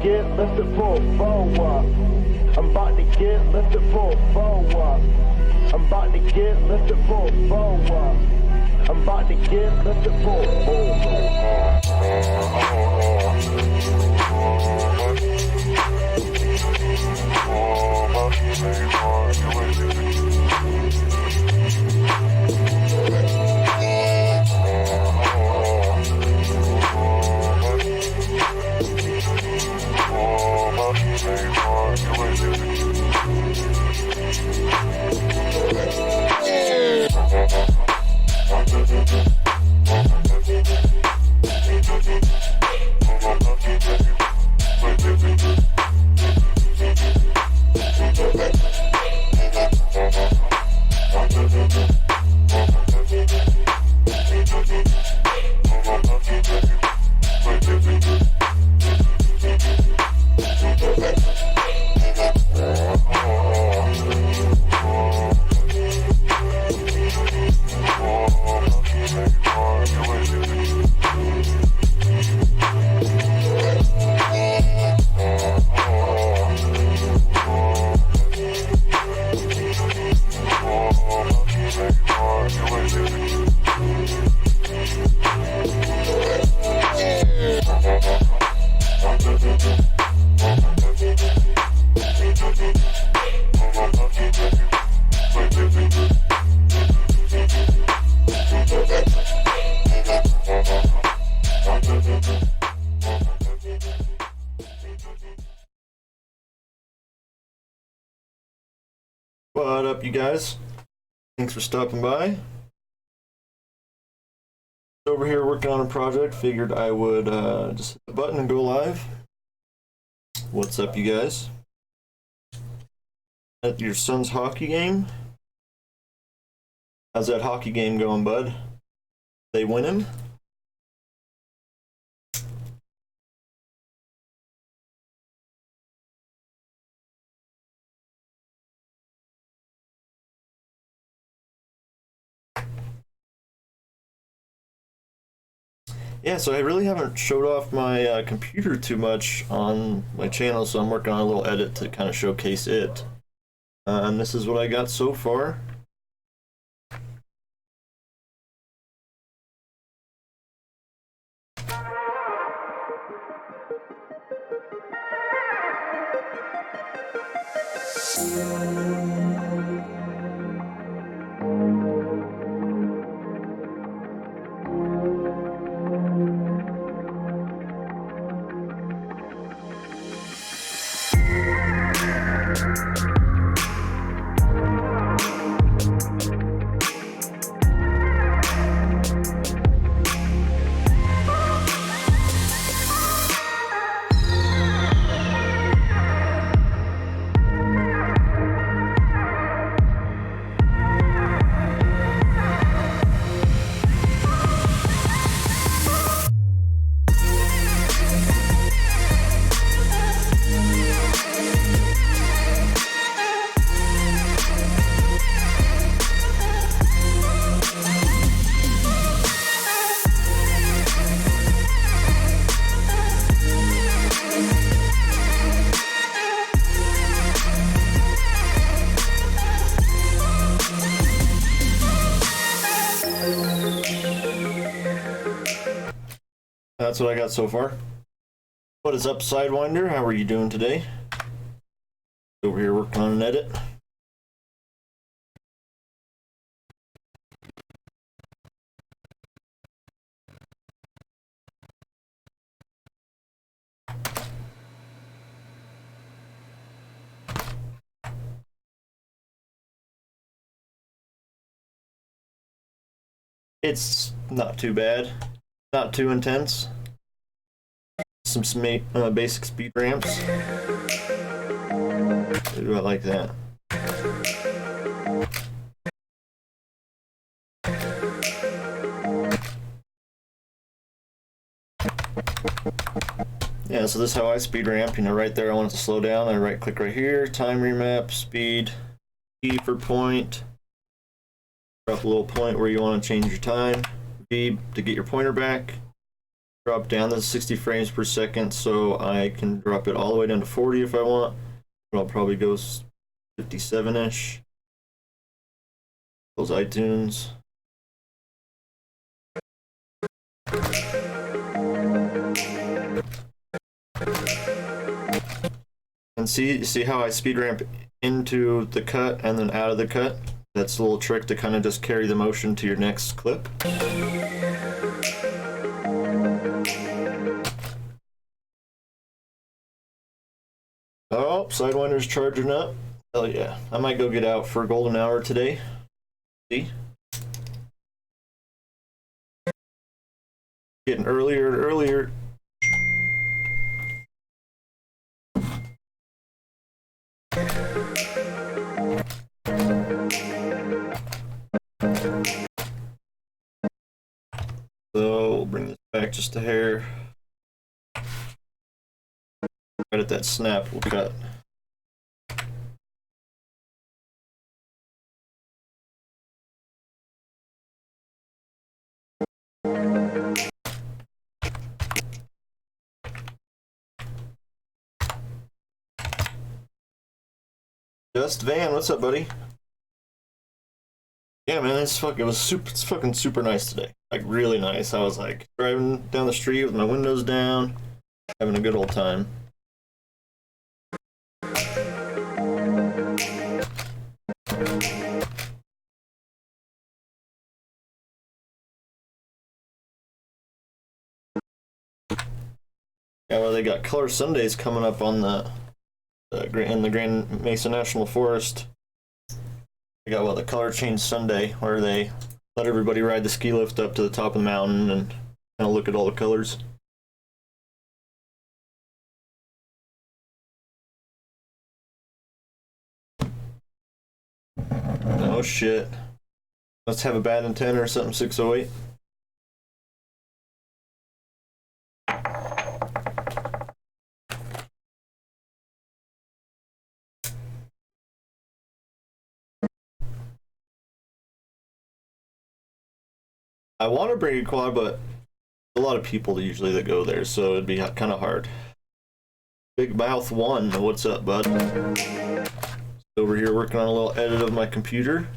get lifted for forward. I'm about to get lifted for forward. I'm about to get lifted for forward. I'm about to get lifted for What up, you guys? Thanks for stopping by. Over here working on a project. Figured I would just hit the button and go live. What's up, you guys? At your son's hockey game? How's that hockey game going, bud? They win him? Yeah, so I really haven't showed off my computer too much on my channel, so I'm working on a little edit to kind of showcase it. And this is what I got so far. That's what I got so far. What is up, Sidewinder? How are you doing today? Over here working on an edit. It's not too bad, not too intense. Some basic speed ramps. Ooh, I like that. Yeah, so this is how I speed ramp. You know, right there I want it to slow down. I right click right here, time remap, speed, E for point. Drop a little point where you want to change your time. V to get your pointer back. drop down to 60 frames per second, so I can drop it all the way down to 40 if I want. I'll probably go 57-ish. Those iTunes. And see how I speed ramp into the cut and then out of the cut? That's a little trick to kind of just carry the motion to your next clip. Oh, Sidewinder's charging up. Hell yeah. I might go get out for a golden hour today. See? Getting earlier and earlier. So we'll bring this back just a hair. Right at that snap, we'll cut. Just Van, what's up, buddy? Yeah, man, it's fucking super nice today. Like really nice. I was like driving down the street with my windows down, having a good old time. Yeah, well, they got Color Sundays coming up on in the Grand Mesa National Forest. They got the Color Change Sunday, where they let everybody ride the ski lift up to the top of the mountain and kind of look at all the colors. Oh shit. Let's have a bad antenna or something, 608. I want to bring a quad, but a lot of people usually that go there, so it'd be kind of hard. Big Mouth 1, what's up, bud? Over here working on a little edit of my computer.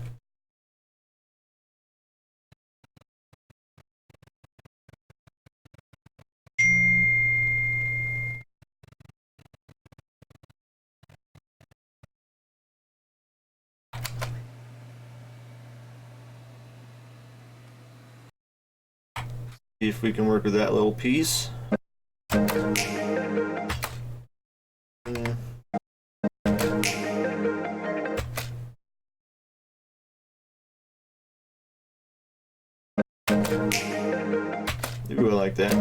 See if we can work with that little piece. Ooh, I like that.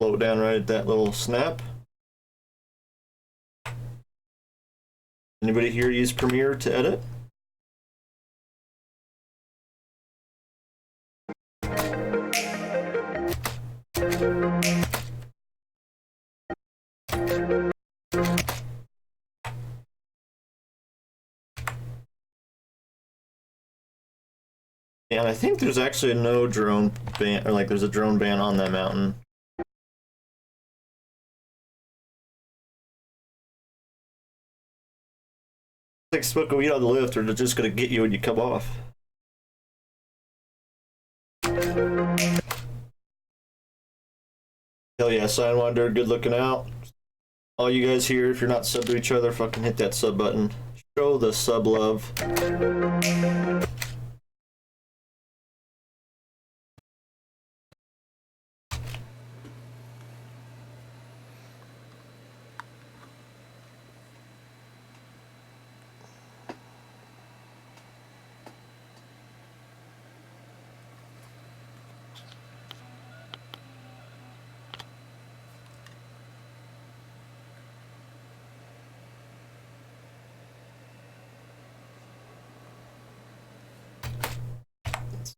Slow it down right at that little snap. Anybody here use Premiere to edit? And I think there's actually a no drone ban, or like there's a drone ban on that mountain. Like smoke a weed on the lift, or they're just gonna get you when you come off. Hell yeah, Sidewinder, good looking out. All you guys here, if you're not subbed to each other, fucking hit that sub button. Show the sub love.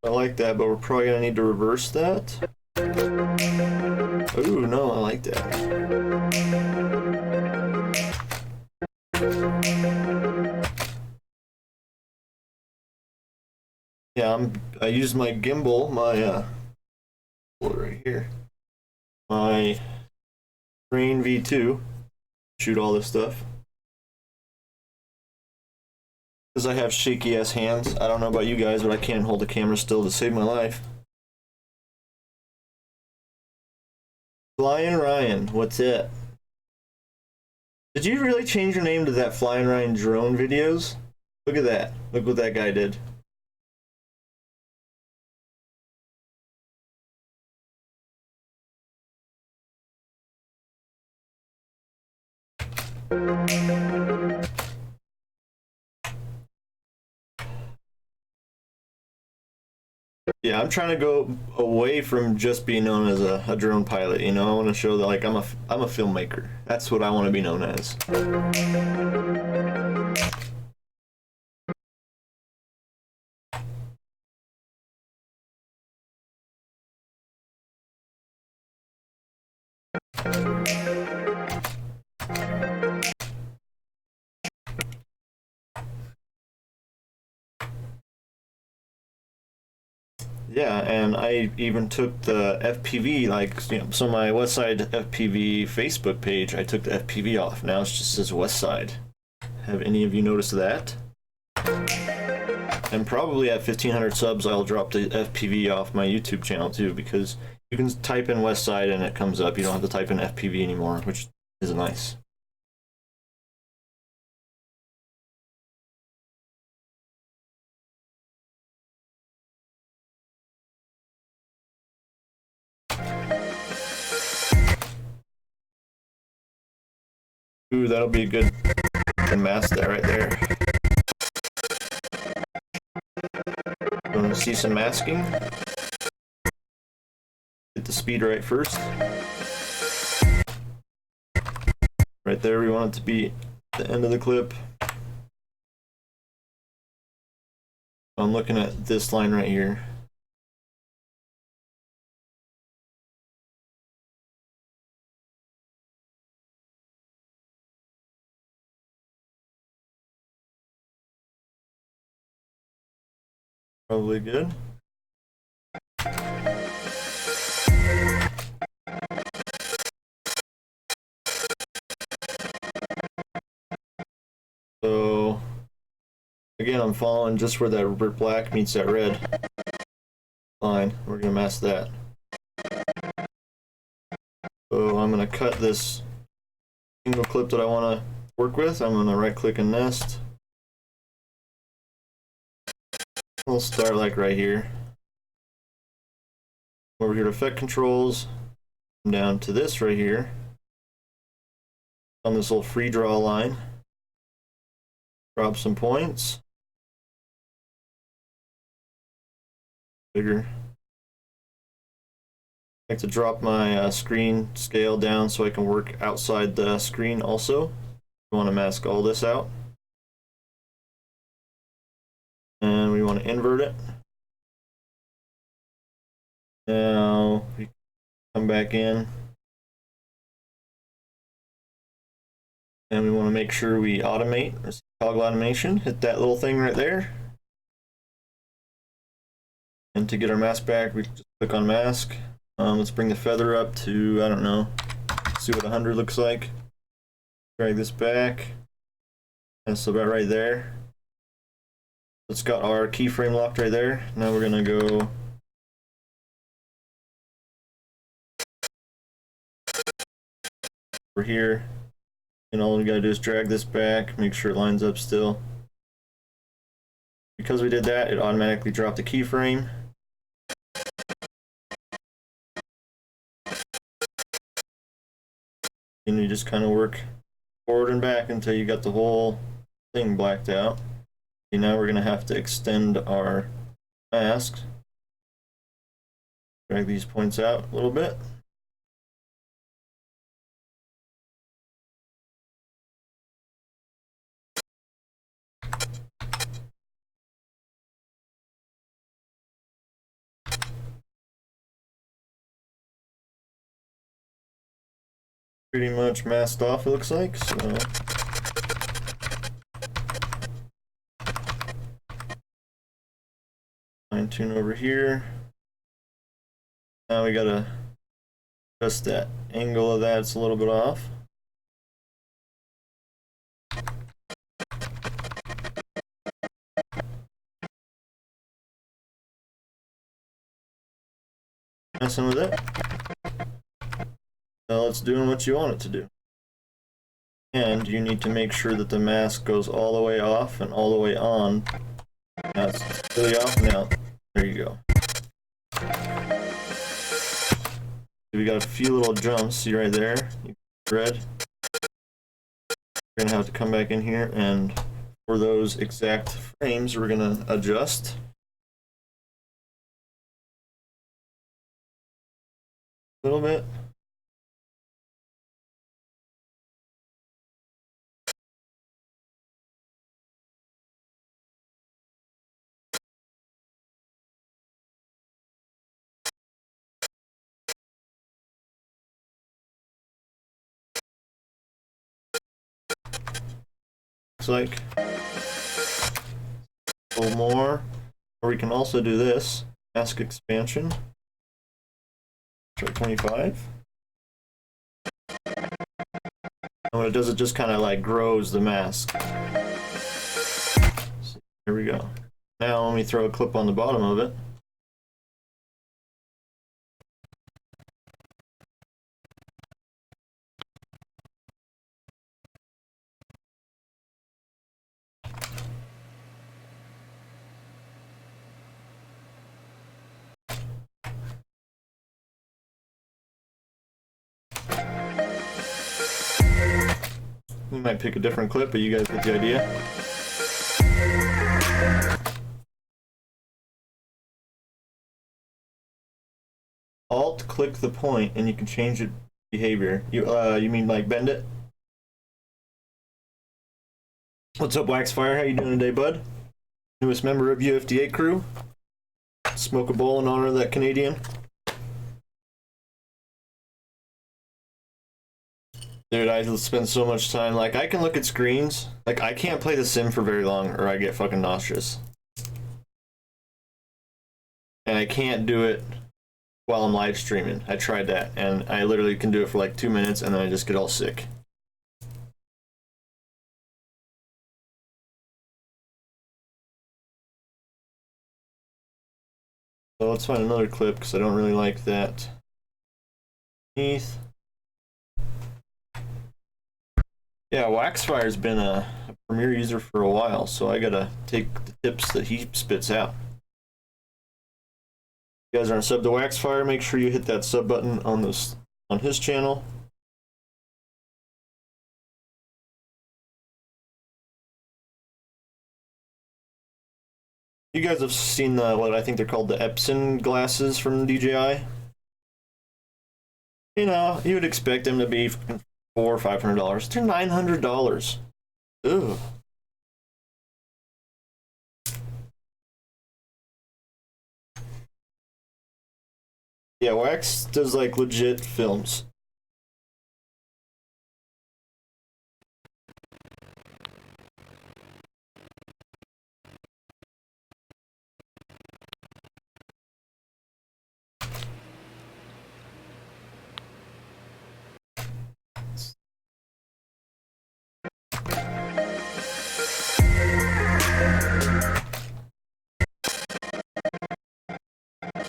I like that, but we're probably gonna need to reverse that. Ooh, no, I like that. Yeah, I use my gimbal, my right here, my Goin V2, shoot all this stuff. Because I have shaky ass hands. I don't know about you guys, but I can't hold the camera still to save my life. Flying Ryan, what's it? Did you really change your name to that Flying Ryan drone videos? Look at that. Look what that guy did. Yeah, I'm trying to go away from just being known as a drone pilot. You know, I want to show that like I'm a filmmaker. That's what I want to be known as. Yeah, and I even took the FPV, like, you know, so my Westside FPV Facebook page, I took the FPV off. Now it just says Westside. Have any of you noticed that? And probably at 1,500 subs, I'll drop the FPV off my YouTube channel too, because you can type in Westside and it comes up. You don't have to type in FPV anymore, which is nice. Ooh, that'll be a good mask that right there. Want to see some masking? Get the speed right first. Right there, we want it to be the end of the clip. I'm looking at this line right here. Probably good. So again, I'm following just where that black meets that red line. We're gonna mask that. So I'm gonna cut this single clip that I want to work with. I'm gonna right click and nest. We'll start like right here. Over here to effect controls. Come down to this right here. On this little free draw line. Drop some points. Bigger. I like to drop my screen scale down so I can work outside the screen also. We want to mask all this out. And we want to invert it. Now we come back in. And we want to make sure we automate, or toggle automation, hit that little thing right there. And to get our mask back, we just click on mask. Let's bring the feather up to, I don't know, see what 100 looks like. Drag this back. That's about right there. It's got our keyframe locked right there. Now we're gonna go over here. And all we gotta do is drag this back, make sure it lines up still. Because we did that, it automatically dropped the keyframe. And you just kind of work forward and back until you got the whole thing blacked out. Okay, now we're gonna have to extend our mask. Drag these points out a little bit. Pretty much masked off, it looks like. So Fine tune over here. Now we gotta adjust that angle of that. It's a little bit off. Messing with it. Now it's doing what you want it to do. And you need to make sure that the mask goes all the way off and all the way on. Now it's really off now. There you go. We got a few little jumps. See right there? Red. We're gonna have to come back in here, and for those exact frames, we're gonna adjust. A little bit. Looks like a little more, or we can also do this mask expansion. Try 25. And what it does, it just kind of like grows the mask. So here we go. Now let me throw a clip on the bottom of it. We might pick a different clip, but you guys get the idea. Alt click the point and you can change its behavior. You mean like bend it? What's up, Waxfire? How you doing today, bud? Newest member of UFDA crew. Smoke a bowl in honor of that Canadian. Dude, I spend so much time, like, I can look at screens, like, I can't play the sim for very long or I get fucking nauseous. And I can't do it while I'm live streaming. I tried that, and I literally can do it for like 2 minutes and then I just get all sick. So let's find another clip, because I don't really like that. Underneath. Yeah, Waxfire's been a Premiere user for a while, so I gotta take the tips that he spits out. If you guys aren't subbed to Waxfire, make sure you hit that sub button on his channel. You guys have seen what I think they're called, the Epson glasses from DJI. You know, you would expect them to be $400 or $500. They're $900. Ugh. Yeah, Wax does like legit films.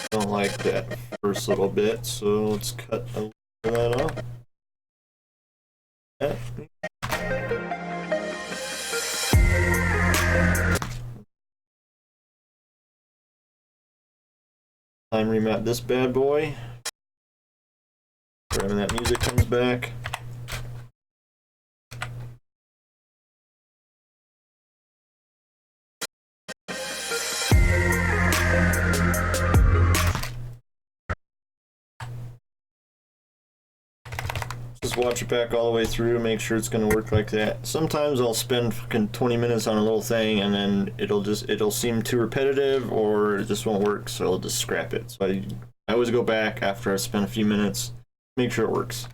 Don't like that first little bit, so let's cut a little of that off. Yeah. Time remap this bad boy. Right when that music comes back. Just watch it back all the way through, make sure it's going to work like that. Sometimes I'll spend fucking 20 minutes on a little thing and then it'll seem too repetitive or it just won't work, so I'll just scrap it. So I always go back after I spend a few minutes, make sure it works.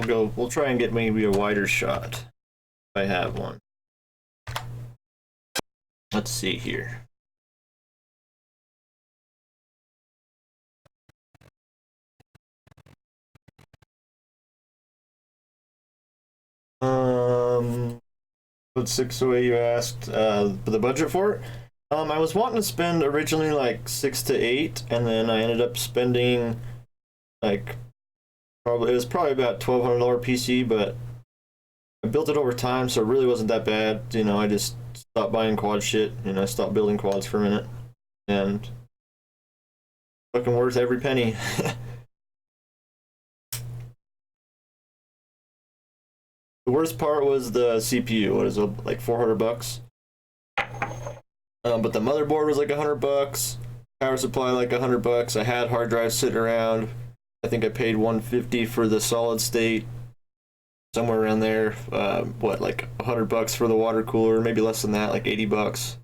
we'll try and get maybe a wider shot if I have one. Let's see here. What 608 you asked? The budget for it? I was wanting to spend originally like 6 to 8, and then I ended up spending like it was probably about $1,200 PC, but I built it over time, so it really wasn't that bad. You know, I just stopped buying quad shit, I stopped building quads for a minute, and fucking worth every penny. The worst part was the CPU. What is it, like $400? But the motherboard was like $100. Power supply like $100. I had hard drives sitting around. I think I paid $150 for the solid state, somewhere around there. What, like $100 for the water cooler? Maybe less than that, like $80.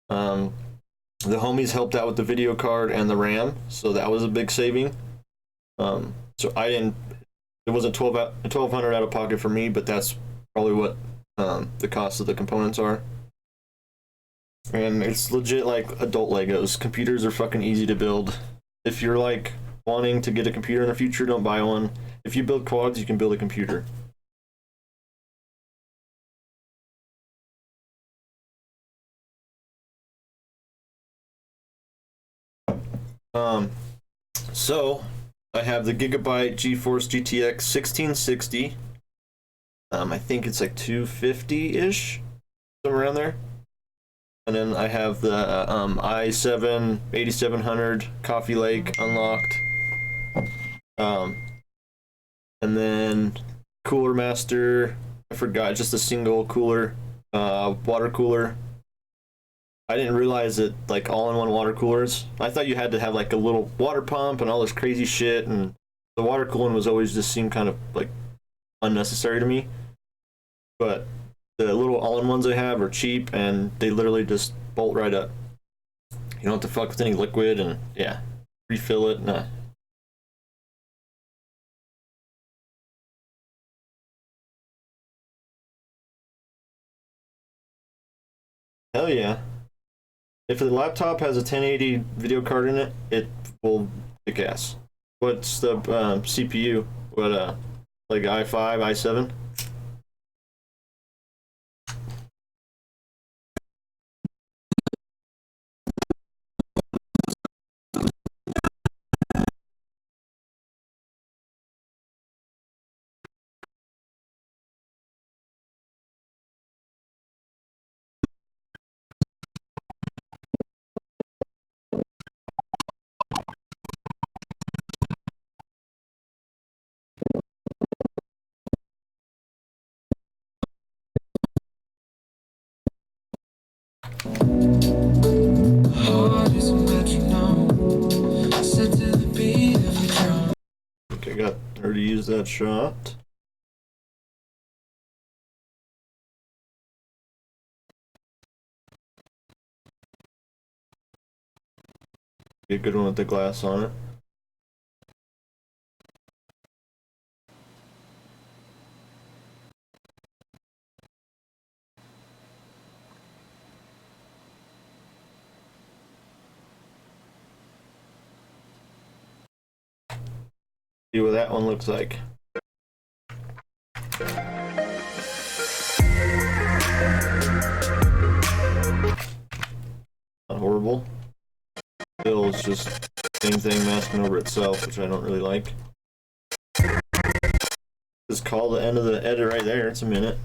The homies helped out with the video card and the RAM, so that was a big saving. So I didn't. It wasn't $1,200 out of pocket for me, but that's probably what the cost of the components are. And it's legit like adult Legos. Computers are fucking easy to build. If you're like wanting to get a computer in the future, don't buy one. If you build quads, you can build a computer. So I have the Gigabyte GeForce GTX 1660. I think it's like 250-ish, somewhere around there. And then I have the i7 8700 Coffee Lake unlocked. And then Cooler Master, I forgot, just a single cooler, water cooler. I didn't realize that like all-in-one water coolers. I thought you had to have like a little water pump and all this crazy shit, and the water cooling was always just seemed kind of like unnecessary to me. But the little all-in-ones I have are cheap, and they literally just bolt right up. You don't have to fuck with any liquid, and yeah, refill it. Nah. Hell yeah. If the laptop has a 1080 video card in it, it will kick ass. What's the CPU? What, like i5, i7? Okay, got already used that shot. Be a good one with the glass on it. See what that one looks like. Not horrible. Still, it's just the same thing masking over itself, which I don't really like. Just call the end of the edit right there. It's a minute.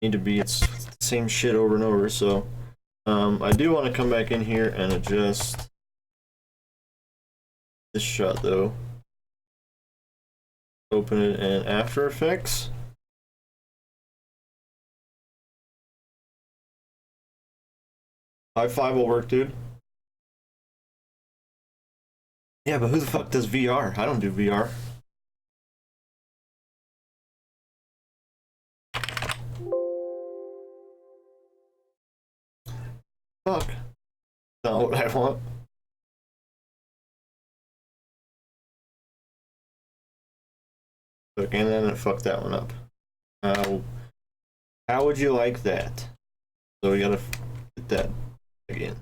Need to be, it's the same shit over and over. So I do want to come back in here and adjust this shot though. Open it in After Effects. i5 will work, dude. Yeah, but who the fuck does VR? I don't do VR. Fuck. Not what I want. Okay, and then it fucked that one up. How would you like that? So we gotta get that again.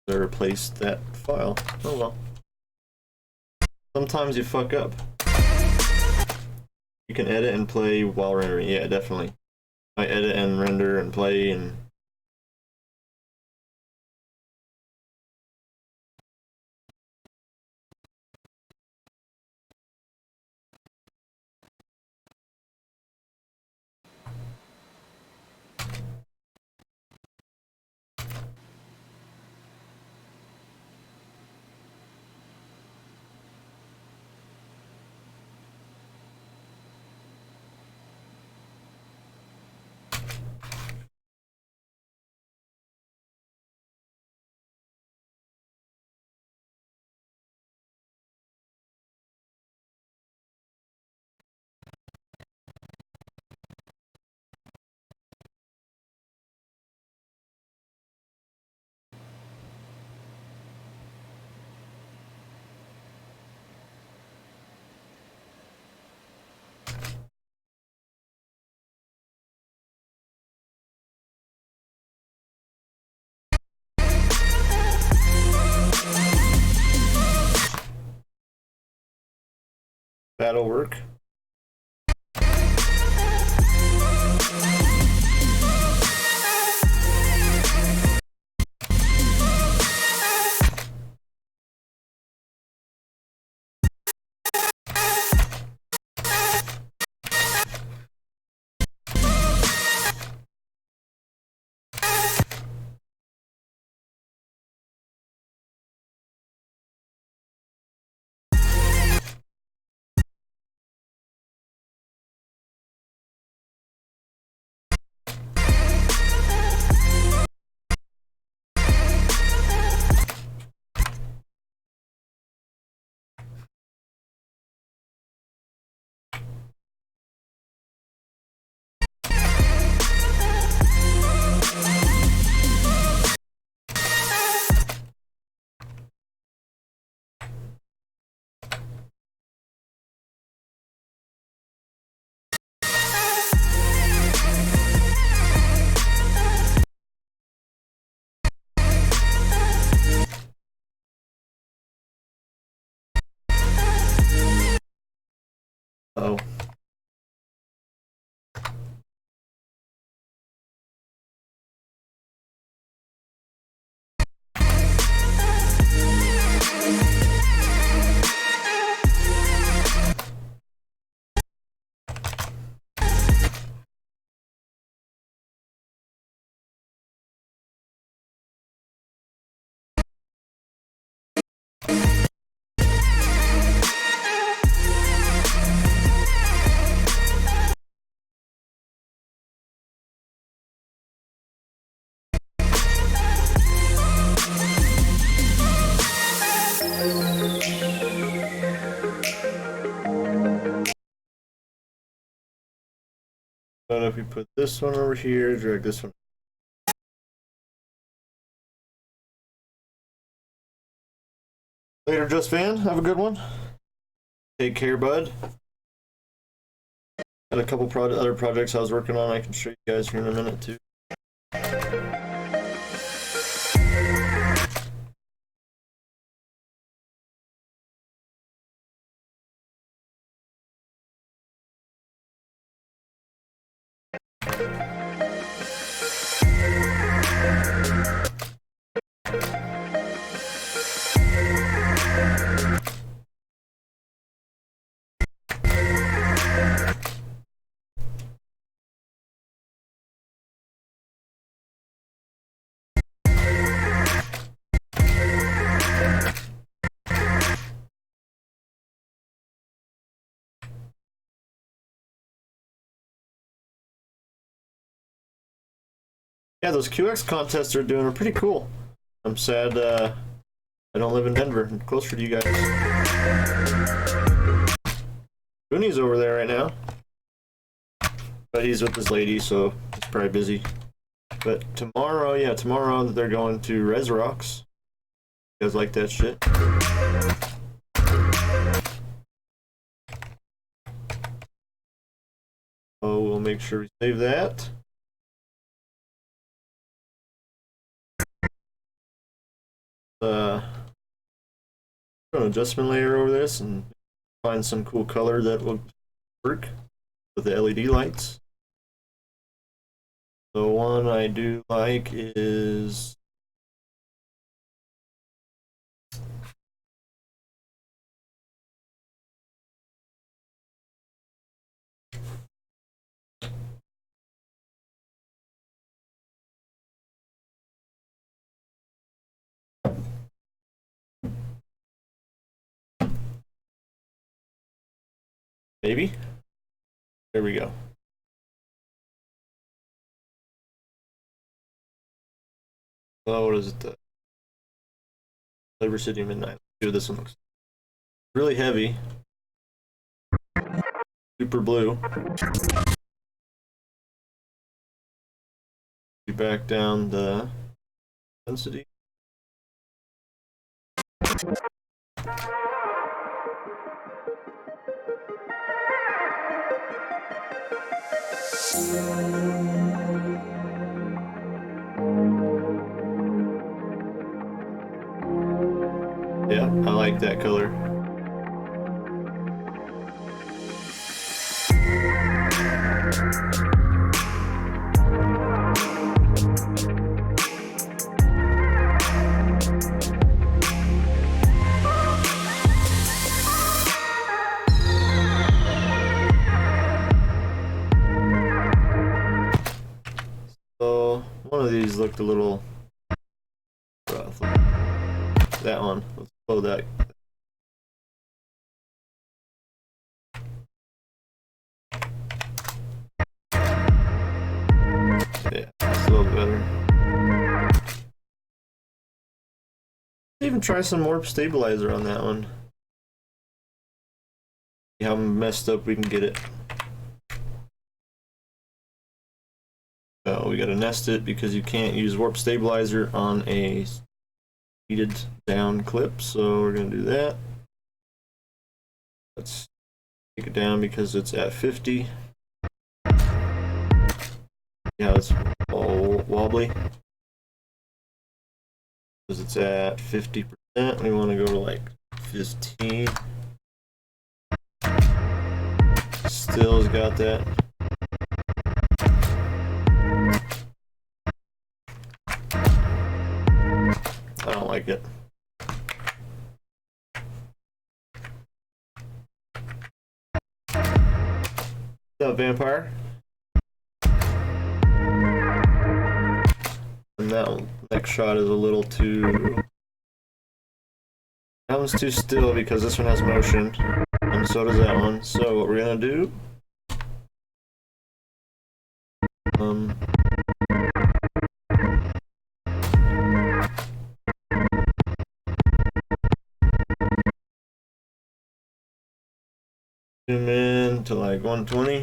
I replaced that file. Oh well. Sometimes you fuck up. You can edit and play while rendering. Yeah, definitely. I edit and render and play and. That'll work. Oh. But if you put this one over here, drag this one. Later, Just Fan. Have a good one. Take care, bud. Got a couple other projects I was working on. I can show you guys here in a minute, too. Yeah, those QX contests are doing pretty cool. I'm sad I don't live in Denver. I'm closer to you guys. Booney's over there right now. But he's with his lady, so he's probably busy. But tomorrow, yeah, tomorrow they're going to Res Rocks. You guys like that shit? So we'll make sure we save that. Put an adjustment layer over this and find some cool color that will work with the LED lights. The one I do like is maybe. There we go. Oh, what is it? The Labor City Midnight. Dude, this one looks really heavy. Super blue. You back down the density. Yeah, I like that color. So one of these looked a little rough. That one. Let's blow that. Yeah, that's a little better. Even try some warp stabilizer on that one. See how messed up we can get it. Oh, we gotta nest it because you can't use warp stabilizer on a heated down clip, so we're gonna do that. Let's take it down because it's at 50. Yeah, it's all wobbly because it's at 50%. We want to go to like 15. Still has got that. I don't like it. What's up, Vampire? And that one, next shot is a little too... That one's too still because this one has motion, and so does that one. So what we're gonna do... zoom in to like 120.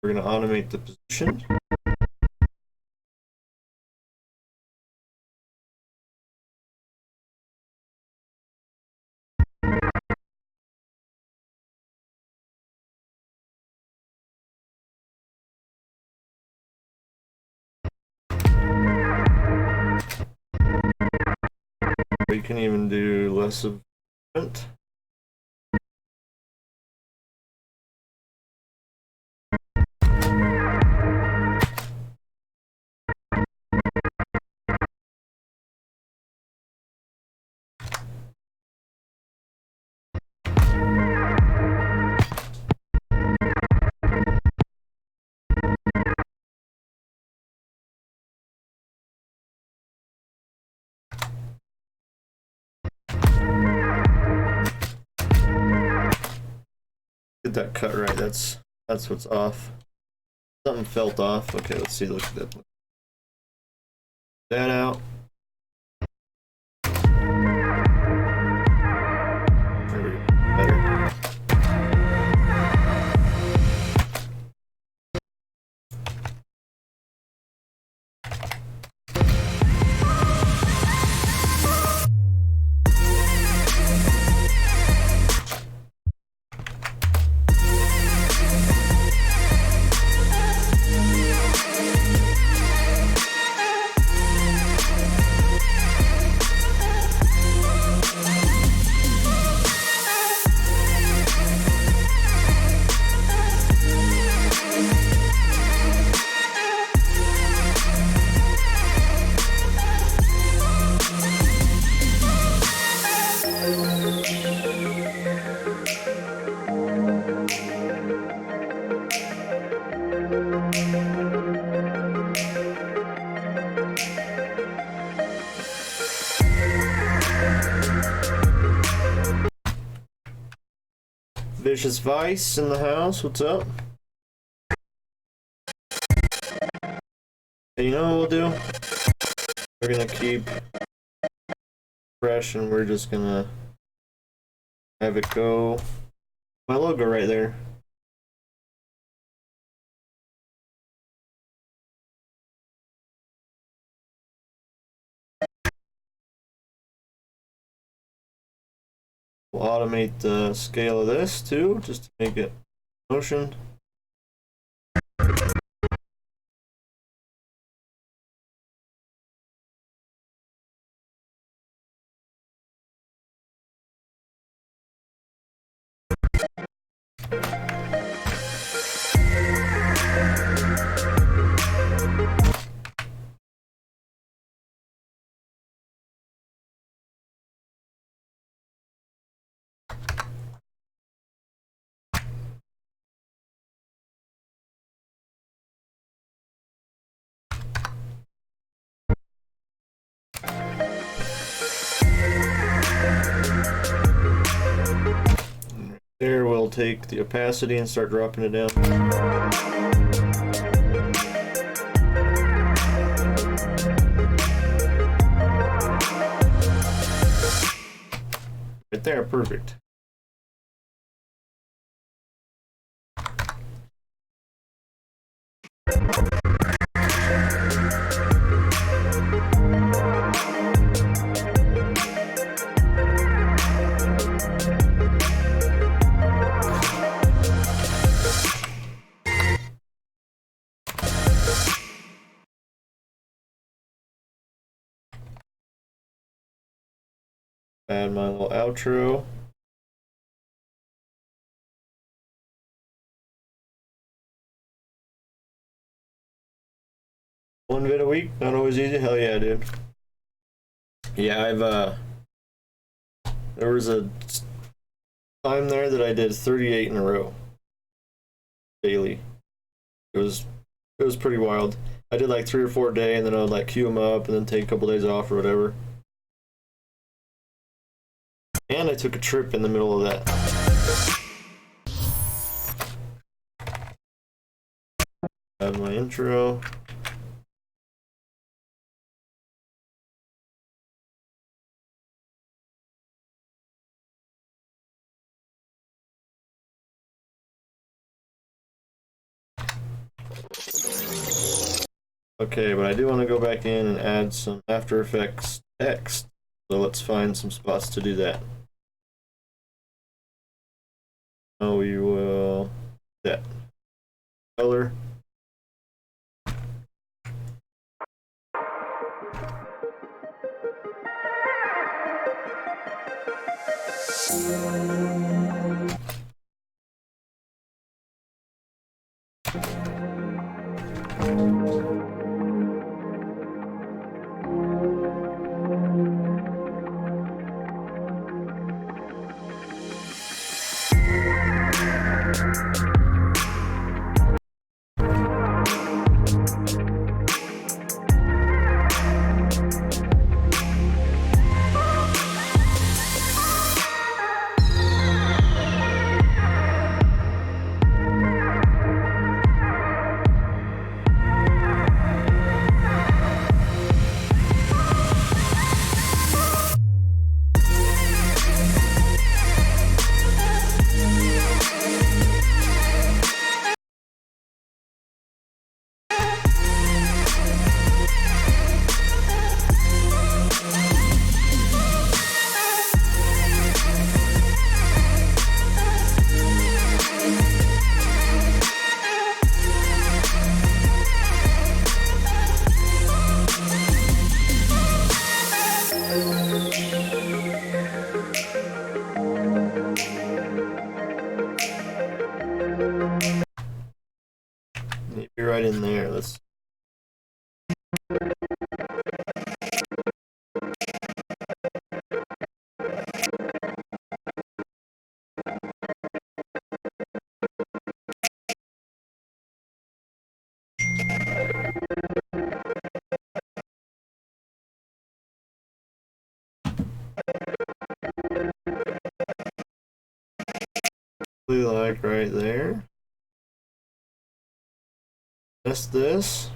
We're going to automate the position. We can even do less of it. Get that cut right. That's what's off. Something felt off. Okay, let's see. Look at that. That out. There we go. Better. Vicious Vice in the house. What's up? Hey, you know what we'll do? We're gonna keep fresh and we're just gonna have it go. My logo right there. We'll automate the scale of this too, just to make it motion. There, we'll take the opacity and start dropping it down. Right there, perfect. Add my little outro. One vid a week, not always easy. Hell yeah, dude. Yeah, there was a time there that I did 38 in a row daily. It was pretty wild. I did like 3 or 4 a day, and then I would like queue them up, and then take a couple days off or whatever. And I took a trip in the middle of that. Add my intro. Okay, but I do want to go back in and add some After Effects text. So let's find some spots to do that. Oh, we will that color. Maybe right in there. Let's like right there. Test this.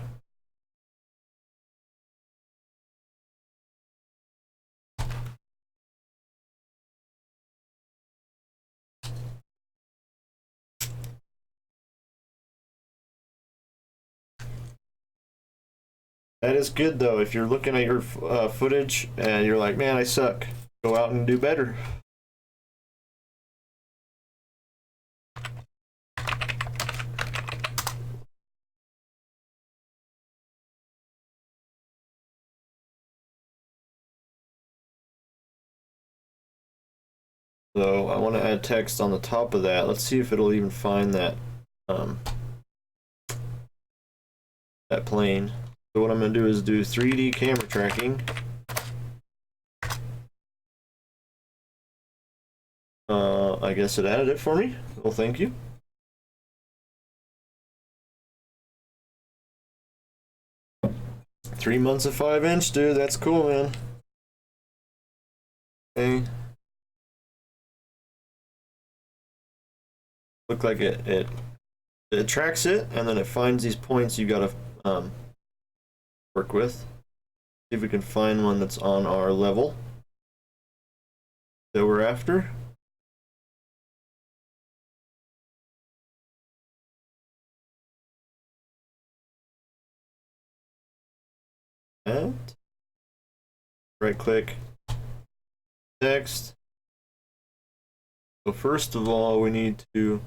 That is good though. If you're looking at your footage and you're like, man, I suck, go out and do better. So I want to add text on the top of that. Let's see if it'll even find that that plane. So what I'm going to do is do 3D camera tracking. I guess it added it for me. Well, thank you. Three months of 5-inch, dude. That's cool, man. Okay. Look like it tracks it, and then it finds these points you gotta work with. See if we can find one that's on our level that we're after. And right click, text. So first of all, we need to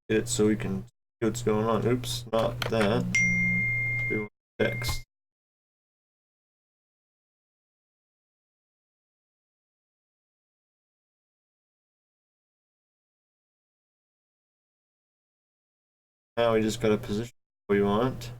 get it so we can see what's going on. Oops, not that. We want text. Now we just got to position what we want.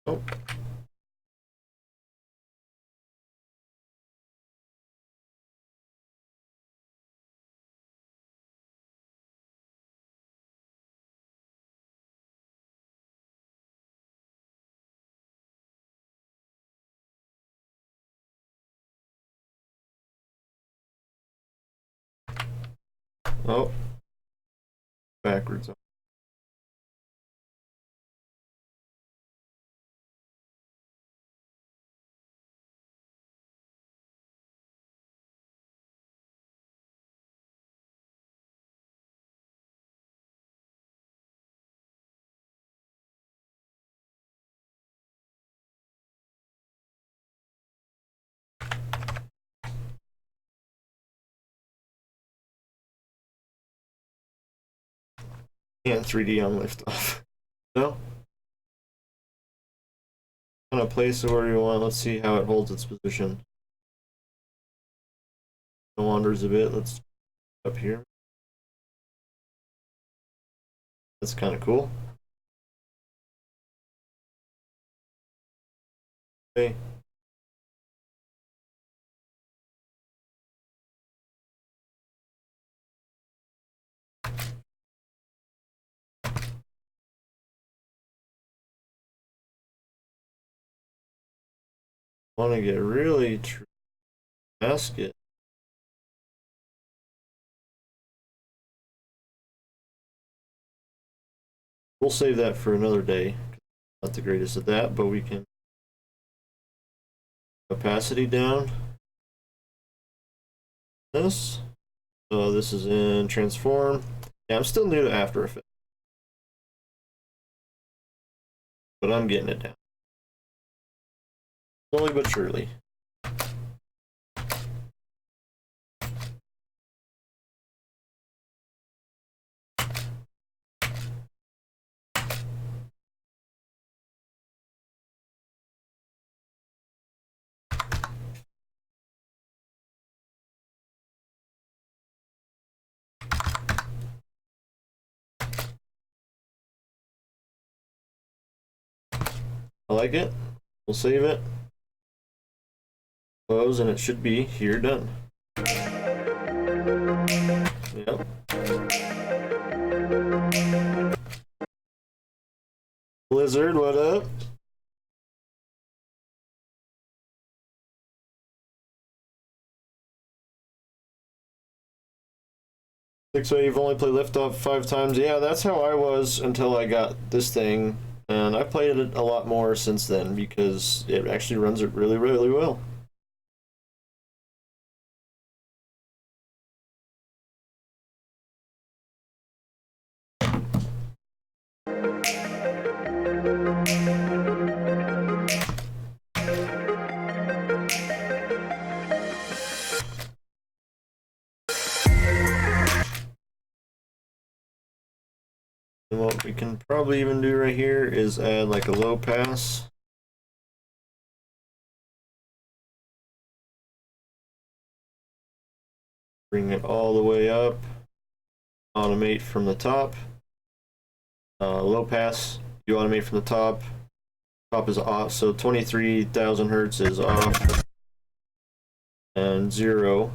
Oh. Oh. Backwards. And 3D on liftoff. No? Kind of place it where you want. Let's see how it holds its position. It wanders a bit. Let's up here. That's kind of cool. Okay. Want to get really true. Mask it. We'll save that for another day. Not the greatest at that, but we can opacity down. This. So this is in transform. Yeah, I'm still new to After Effects, but I'm getting it down. Slowly but surely. I like it. We'll save it. Close, and it should be here done. Yep. Blizzard, what up? So you've only played Liftoff 5 times? Yeah, that's how I was until I got this thing, and I've played it a lot more since then because it actually runs it really, really well. And what we can probably even do right here is add like a low pass. Bring it all the way up. Automate from the top. Low pass, you automate from the top. Top is off, so 23,000 hertz is off. And 0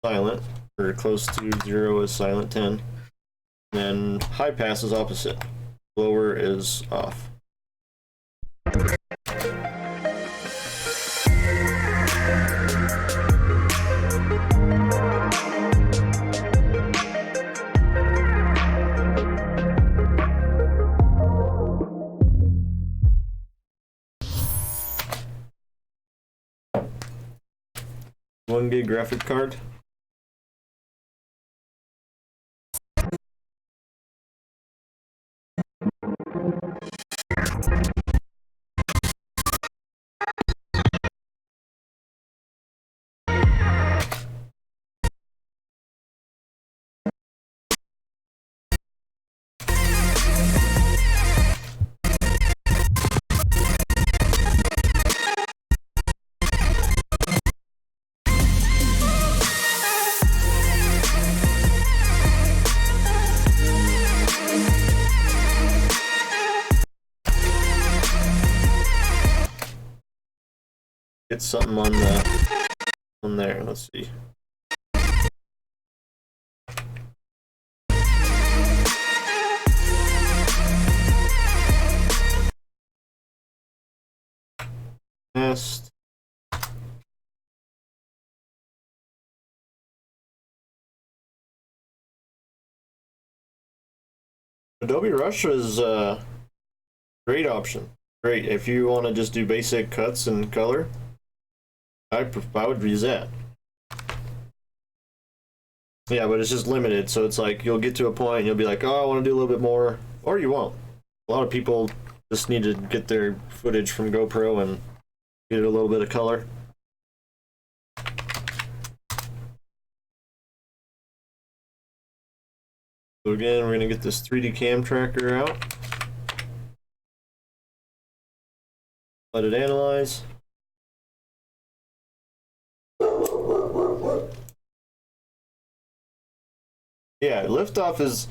silent, or close to 0 is silent, 10. And high pass is opposite. Lower is off. One gig graphic card. Get something on there. Let's see. Nest. Adobe Rush is a great option. Great if you want to just do basic cuts and color. I would use that. Yeah, but it's just limited, so it's like you'll get to a point and you'll be like, oh, I want to do a little bit more, or you won't. A lot of people just need to get their footage from GoPro and get a little bit of color. So again, we're gonna get this 3D cam tracker out. Let it analyze. Yeah, liftoff is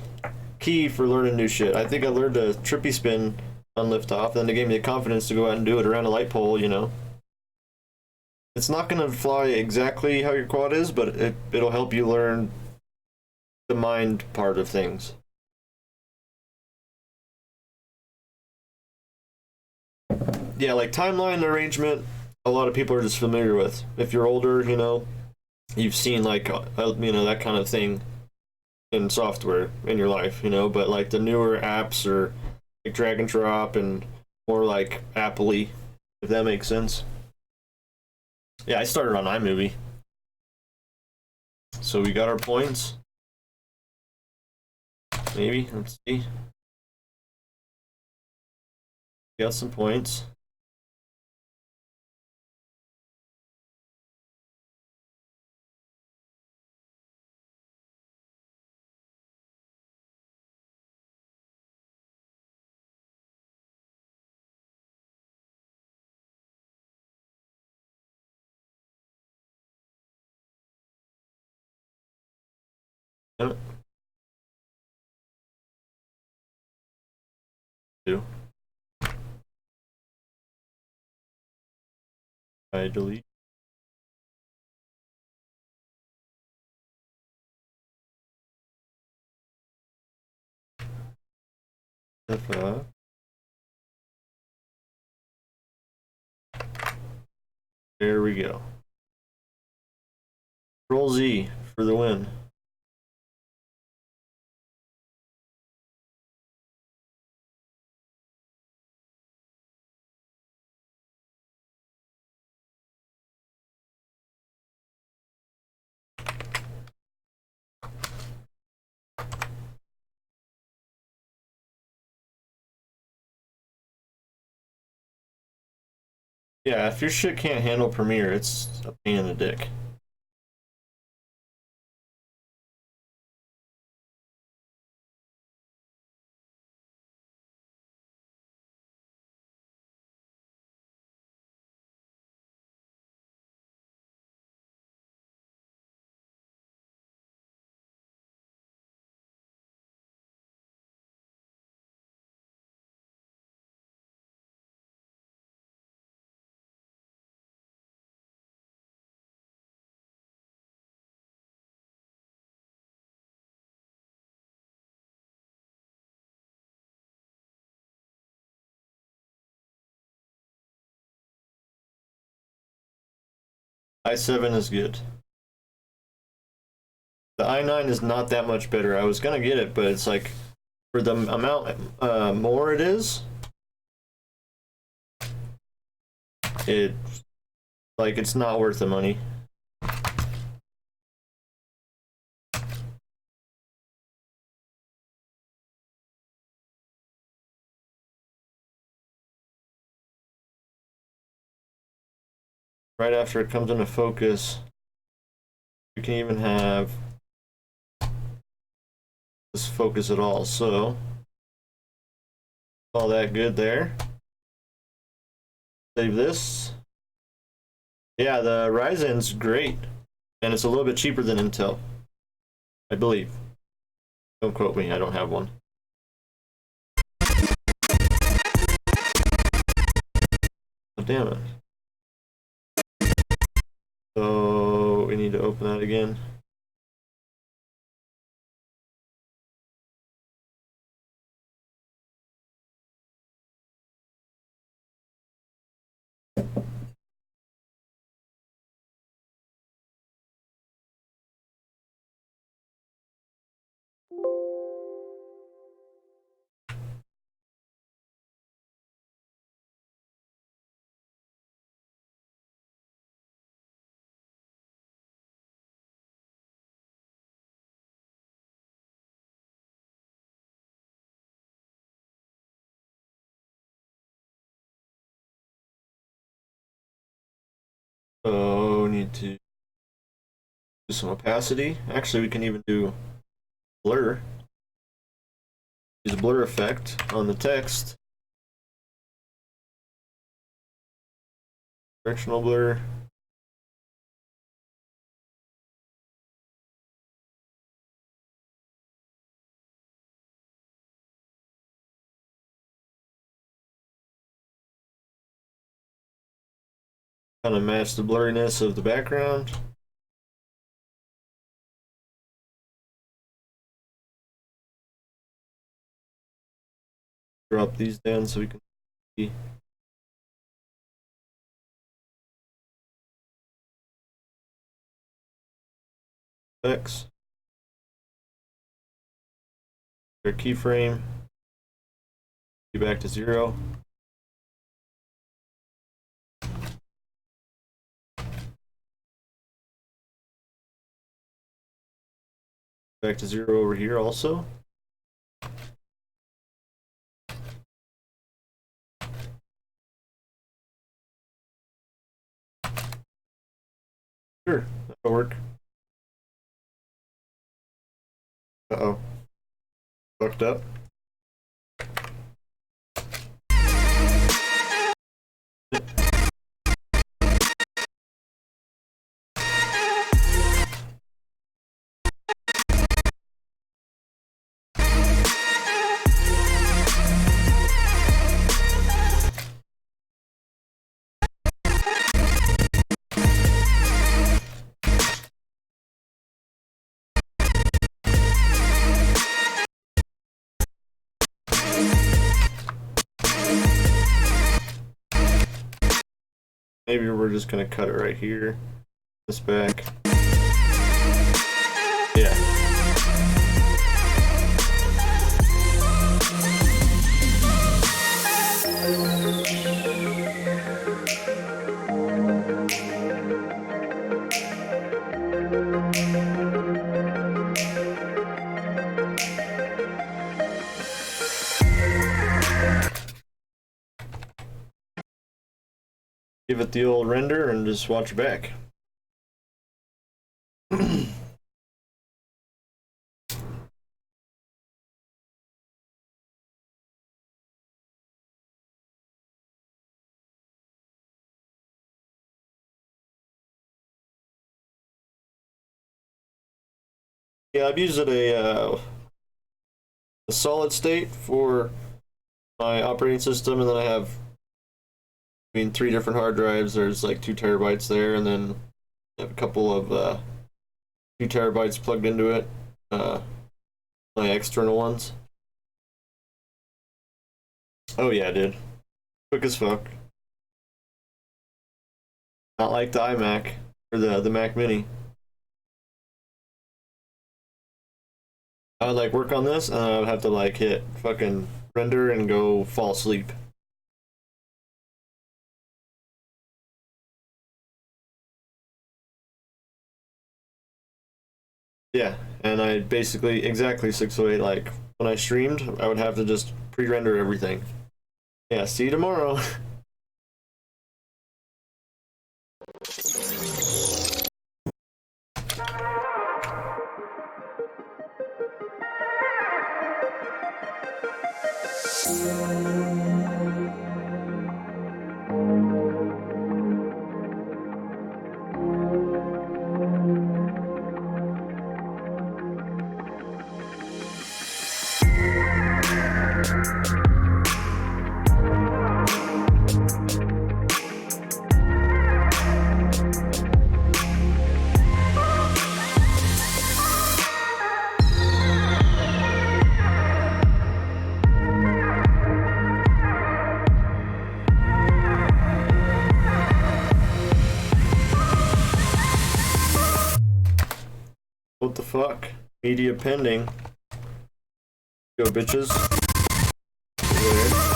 key for learning new shit. I think I learned a trippy spin on liftoff, and it gave me the confidence to go out and do it around a light pole, you know. It's not gonna fly exactly how your quad is, but it'll help you learn the mind part of things. Yeah, like timeline arrangement, a lot of people are just familiar with. If you're older, you know, you've seen like, you know, that kind of thing in software in your life, you know, but like the newer apps are like drag and drop and more like Apple-y, if that makes sense. Yeah, I started on iMovie. So we got our points. Maybe, let's see. Got some points. Yep. Two. I delete. There we go. Control Z for the win. Yeah, if your shit can't handle Premiere, it's a pain in the dick. i7 is good. The i9 is not that much better. I was gonna get it, but it's like for the amount more it is, it's not worth the money. Right after it comes into focus, you can even have this focus at all. So all that good there. Save this. Yeah, the Ryzen's great, and it's a little bit cheaper than Intel, I believe. Don't quote me, I don't have one. Oh, damn it. So we need to open that again. So need to do some opacity. Actually, we can even do blur. Use a blur effect on the text. Directional blur. Kind of match the blurriness of the background. Drop these down so we can see. Effects. Their keyframe. Be back to 0. Back to 0 over here also. Sure, that'll work. Uh-oh. Fucked up. Maybe we're just gonna cut it right here. This back. Yeah. Give it the old render and just watch it back. Yeah, I've used a solid state for my operating system, and then I have, I mean, 3 different hard drives. There's like 2 terabytes there, and then I have a couple of 2 terabytes plugged into it, my external ones. Oh yeah, dude, quick as fuck. Not like the iMac or the Mac Mini. I would like work on this, and I would have to like hit fucking render and go fall asleep. Yeah, and I basically exactly 608. Like when I streamed, I would have to just pre-render everything. Yeah, see you tomorrow. What the fuck? Media pending. Go, bitches. There.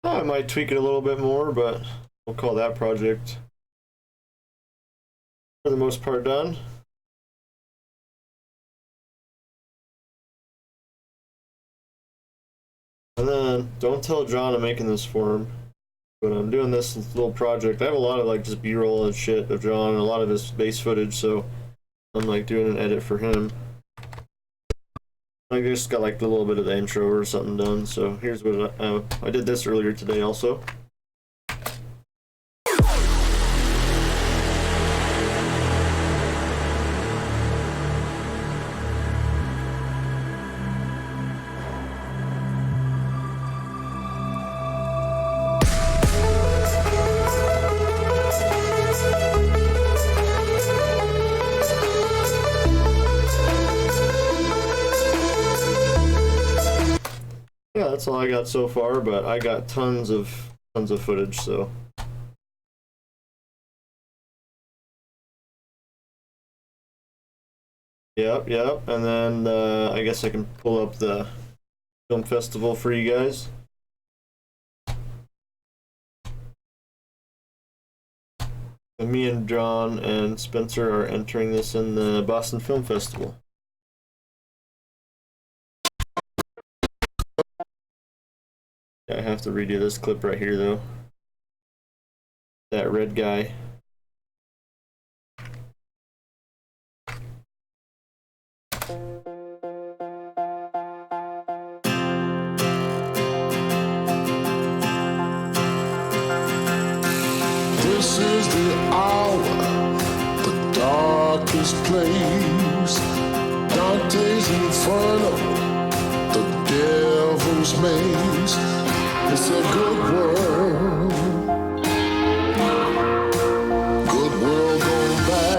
I might tweak it a little bit more, but we'll call that project for the most part done. And then don't tell John I'm making this for him, but I'm doing this little project. I have a lot of like just B-roll and shit of John and a lot of his base footage, so I'm like doing an edit for him. I just got like a little bit of the intro or something done, so here's what I did this earlier today also. Yeah, that's all I got so far, but I got tons of footage, so. Yep, and then I guess I can pull up the film festival for you guys. And me and John and Spencer are entering this in the Boston Film Festival. I have to redo this clip right here, though. That red guy. This is the hour, the darkest place. Dante's Inferno, the devil's maze. It's a good world, good world gone bad.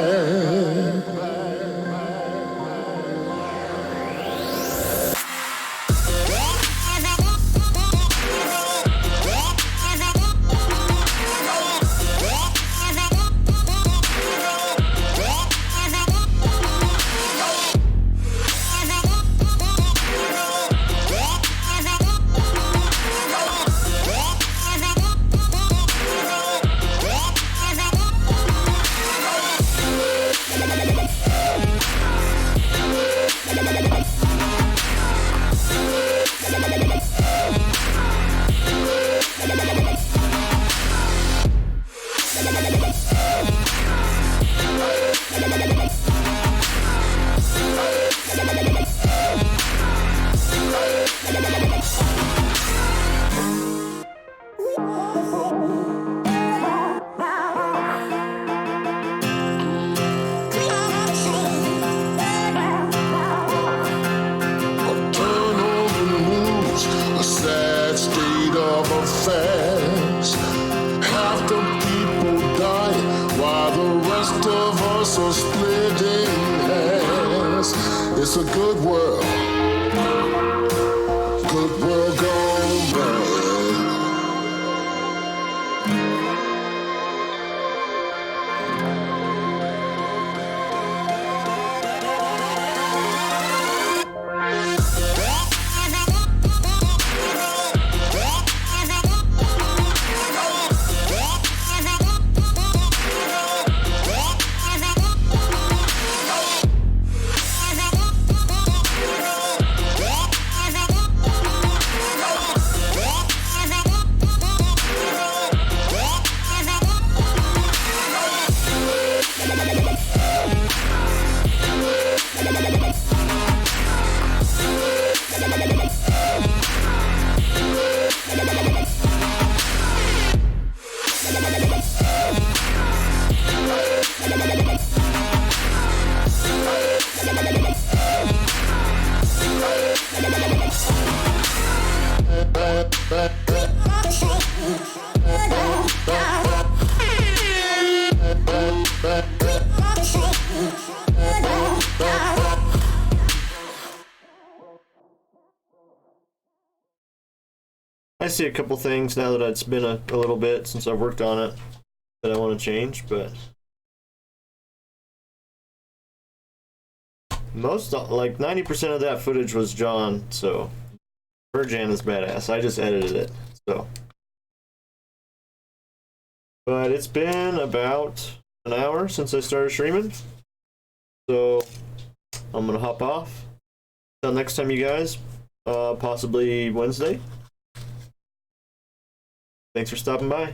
Half the people dying while the rest of us are splitting hairs. It's a good world gone bad. I see a couple things now that it's been a little bit since I've worked on it that I want to change, but most, like 90% of that footage was John, so Jan is badass. I just edited it, so. But it's been about an hour since I started streaming, so I'm gonna hop off. Until next time, you guys, possibly Wednesday. Thanks for stopping by.